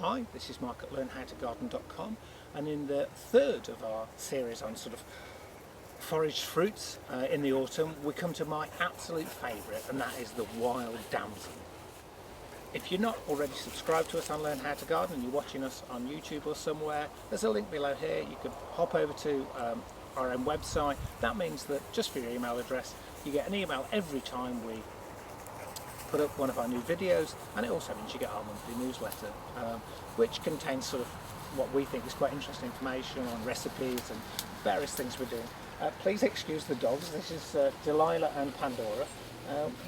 Hi, this is Mark at learnhowtogarden.com, and in the third of our series on sort of foraged fruits in the autumn, we come to my absolute favourite, and that is the wild damson. If you're not already subscribed to us on Learn How to Garden and you're watching us on YouTube or somewhere, there's a link below here. You could hop over to our own website. That means that just for your email address, you get an email every time we put up one of our new videos, and it also means you get our monthly newsletter, which contains sort of what we think is quite interesting information on recipes and various things we're doing. Please excuse the dogs. This is Delilah and Pandora.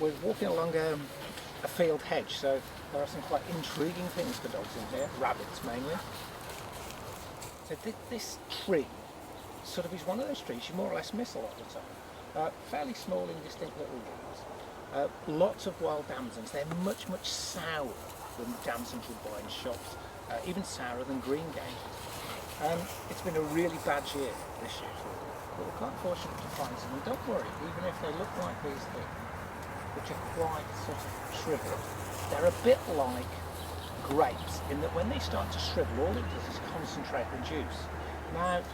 We're walking along a field hedge, so there are some quite intriguing things for dogs in here, rabbits mainly. So this tree sort of is one of those trees you more or less miss a lot of the time. Fairly small, indistinct little leaves. Lots of wild damsons. They're much sourer than the damsons you buy in shops, even sourer than green game. It's been a really bad year this year for them, but we're quite fortunate to find some. And don't worry, even if they look like these here, which are quite sort of shriveled, they're a bit like grapes in that when they start to shrivel, all it does is concentrate the juice. Now,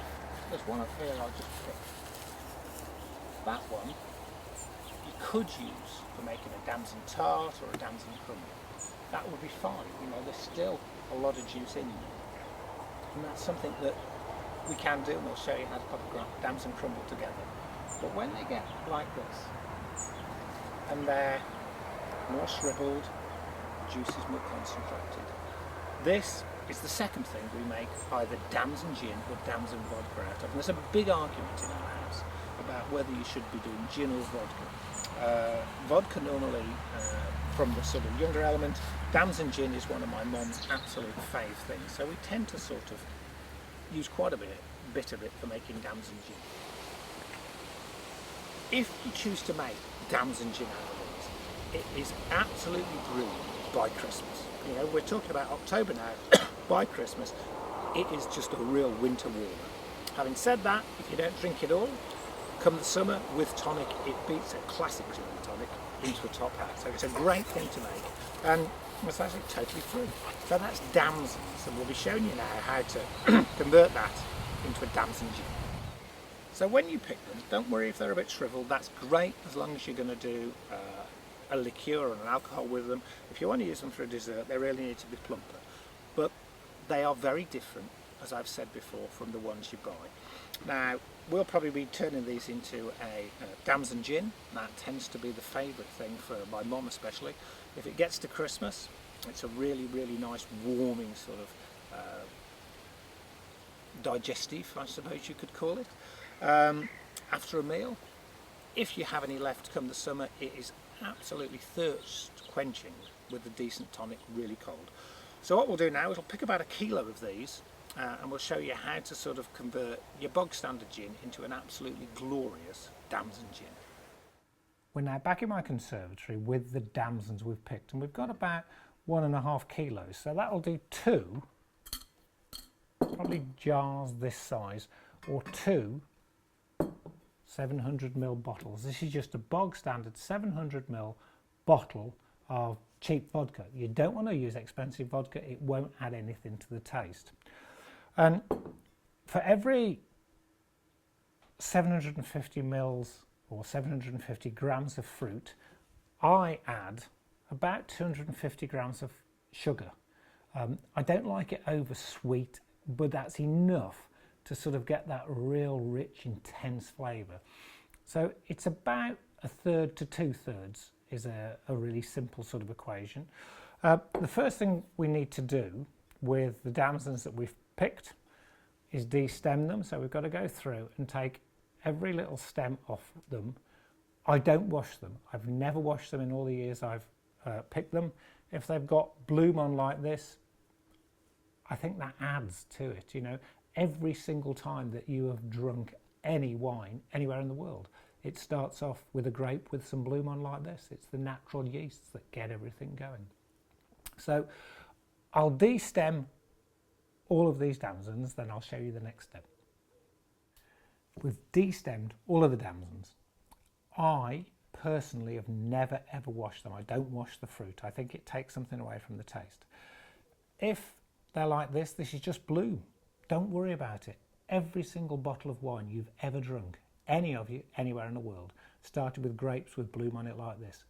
there's one up here I'll just pick. That one you could use for making a damson tart or a damson crumble. That would be fine, you know, there's still a lot of juice in them. And that's something that we can do, and we'll show you how to put a damson crumble together. But when they get like this, and they're more shriveled, juice is more concentrated. This is the second thing we make either damson gin or damson vodka out of. And there's a big argument in our house about whether you should be doing gin or vodka. Vodka normally from the sort of younger element. Damson gin is one of my mom's absolute fave things. So we tend to sort of use quite a bit of it for making damson gin. If you choose to make damson gin out of these, it is absolutely brilliant by Christmas. You know, we're talking about October now. By Christmas, it is just a real winter warmer. Having said that, if you don't drink it all, come the summer with tonic, it beats a classic gin and tonic into a top hat. So it's a great thing to make, and it's actually totally free. So that's damsons, and we'll be showing you now how to convert that into a damson gin. So when you pick them, don't worry if they're a bit shriveled. That's great as long as you're going to do a liqueur or an alcohol with them. If you want to use them for a dessert, they really need to be plumper. But they are very different, as I've said before, from the ones you buy. Now, we'll probably be turning these into a damson gin. That tends to be the favourite thing for my mum especially. If it gets to Christmas, it's a really nice warming sort of digestive, I suppose you could call it. After a meal, if you have any left come the summer, it is absolutely thirst quenching with a decent tonic, really cold. So what we'll do now is we'll pick about a kilo of these and we'll show you how to sort of convert your bog standard gin into an absolutely glorious damson gin. We're now back in my conservatory with the damsons we've picked, and we've got about 1.5 kilos, so that'll do two probably jars this size, or two 700ml bottles. This is just a bog standard 700ml bottle of cheap vodka. You don't want to use expensive vodka, it won't add anything to the taste. And for every 750 mils or 750 grams of fruit, I add about 250 grams of sugar. I don't like it over sweet, but that's enough to sort of get that real rich, intense flavour. So it's about 1/3 to 2/3 is a really simple sort of equation. The first thing we need to do with the damsons that we've picked is de-stem them. So we've got to go through and take every little stem off them. I don't wash them. I've never washed them in all the years I've picked them. If they've got bloom on like this, I think that adds to it, you know. Every single time that you have drunk any wine anywhere in the world, it starts off with a grape with some bloom on like this. It's the natural yeasts that get everything going. So I'll de-stem all of these damsons, then I'll show you the next step. We've de-stemmed all of the damsons. I personally have never ever washed them. I don't wash the fruit. I think it takes something away from the taste. If they're like this. This is just blue. Don't worry about it. Every single bottle of wine you've ever drunk, any of you, anywhere in the world, started with grapes with bloom on it like this.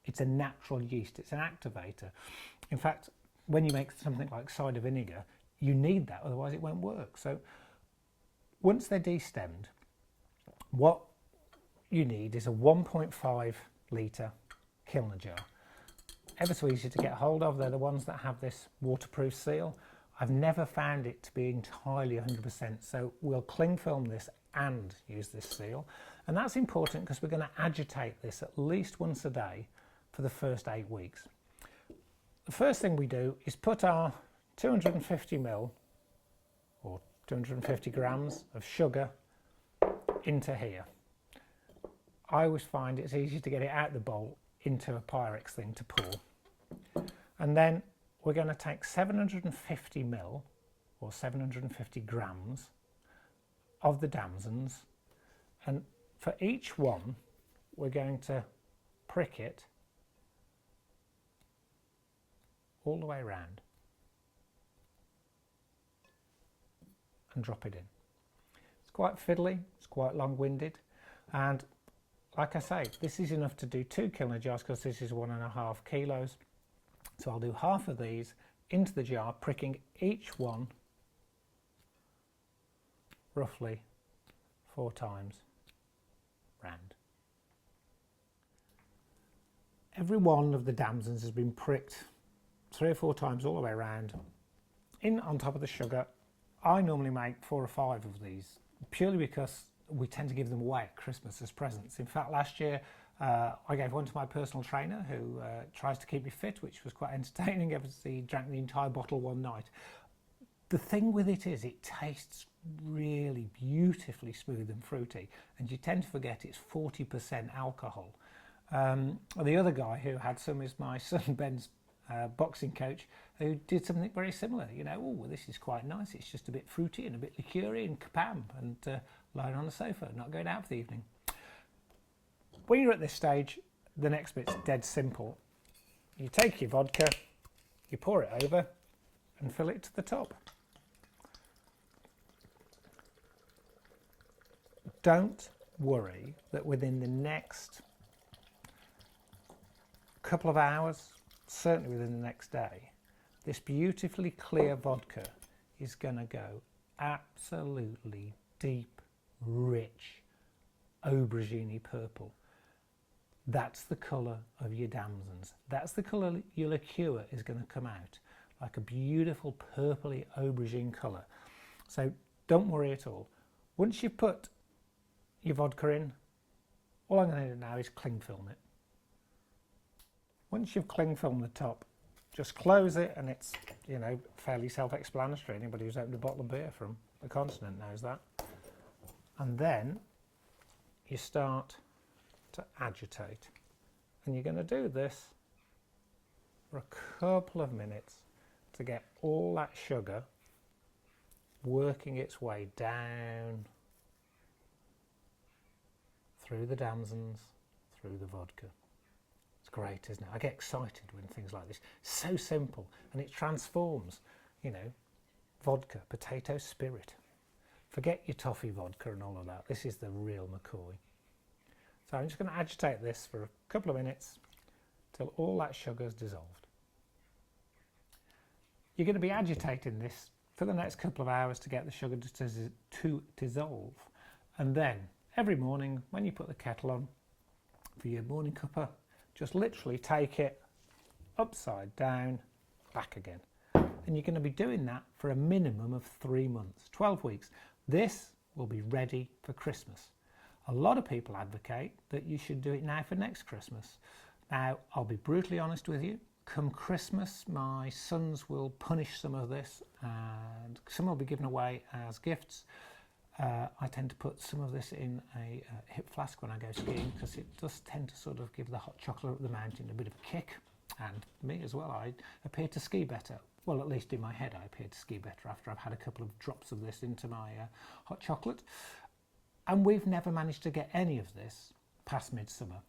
It's a natural yeast. It's an activator. In fact, when you make something like cider vinegar, you need that, otherwise it won't work. So once they're destemmed, what you need is a 1.5 litre Kilner jar. Ever so easy to get hold of. They're the ones that have this waterproof seal. I've never found it to be entirely 100%, so we'll cling film this and use this seal. And that's important because we're going to agitate this at least once a day for the first 8 weeks. The first thing we do is put our 250 ml or 250 grams of sugar into here. I always find it's easy to get it out of the bowl into a Pyrex thing to pour. And then we're going to take 750 ml or 750 grams of the damsons, and for each one we're going to prick it all the way around and drop it in. It's quite fiddly, it's quite long-winded, and like I say, this is enough to do 2 Kilner jars because this is 1.5 kilos. So I'll do half of these into the jar, pricking each one roughly 4 times round. Every one of the damsons has been pricked 3 or 4 times all the way around in on top of the sugar. I normally make 4 or 5 of these purely because we tend to give them away at Christmas as presents. In fact, last year I gave one to my personal trainer who tries to keep me fit, which was quite entertaining. He drank the entire bottle one night. The thing with it is it tastes really beautifully smooth and fruity, and you tend to forget it's 40% alcohol. The other guy who had some is my son Ben's boxing coach, who did something very similar. You know, oh, well, this is quite nice. It's just a bit fruity and a bit liqueur-y and kapam, and lying on the sofa, not going out for the evening. When you're at this stage, the next bit's dead simple. You take your vodka, you pour it over and fill it to the top. Don't worry that within the next couple of hours, certainly within the next day, this beautifully clear vodka is going to go absolutely deep, rich, aubergine purple. That's the colour of your damsons. That's the colour your liqueur is going to come out, like a beautiful purpley aubergine colour. So don't worry at all. Once you've put your vodka in, all I'm going to do now is cling film it. Once you've cling filmed the top, just close it, and it's, you know, fairly self-explanatory. Anybody who's opened a bottle of beer from the continent knows that. And then you start to agitate, and you're going to do this for a couple of minutes to get all that sugar working its way down through the damsons, through the vodka. It's great, isn't it? I get excited when things like this. So simple, and it transforms, you know, vodka, potato spirit. Forget your toffee vodka and all of that. This is the real McCoy. So I'm just going to agitate this for a couple of minutes till all that sugar's dissolved. You're going to be agitating this for the next couple of hours to get the sugar to dissolve. And then every morning when you put the kettle on for your morning cuppa, just literally take it upside down, back again. And you're going to be doing that for a minimum of 3 months, 12 weeks. This will be ready for Christmas. A lot of people advocate that you should do it now for next Christmas. Now, I'll be brutally honest with you. Come Christmas, my sons will punish some of this, and some will be given away as gifts. I tend to put some of this in a hip flask when I go skiing, because it does tend to sort of give the hot chocolate up the mountain a bit of a kick, and me as well. I appear to ski better. Well, at least in my head, I appear to ski better after I've had a couple of drops of this into my hot chocolate. And we've never managed to get any of this past midsummer,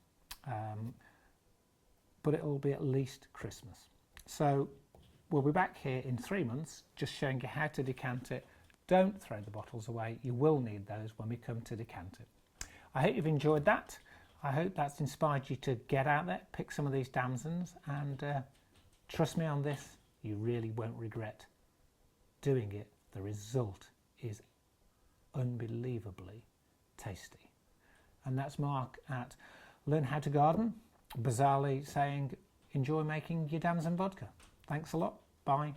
but it will be at least Christmas. So we'll be back here in 3 months just showing you how to decant it. Don't throw the bottles away, you will need those when we come to decant it. I hope you've enjoyed that. I hope that's inspired you to get out there, pick some of these damsons, and trust me on this, you really won't regret doing it. The result is unbelievably tasty. And that's Mark at Learn How to Garden, bizarrely saying enjoy making your damson vodka. Thanks a lot. Bye.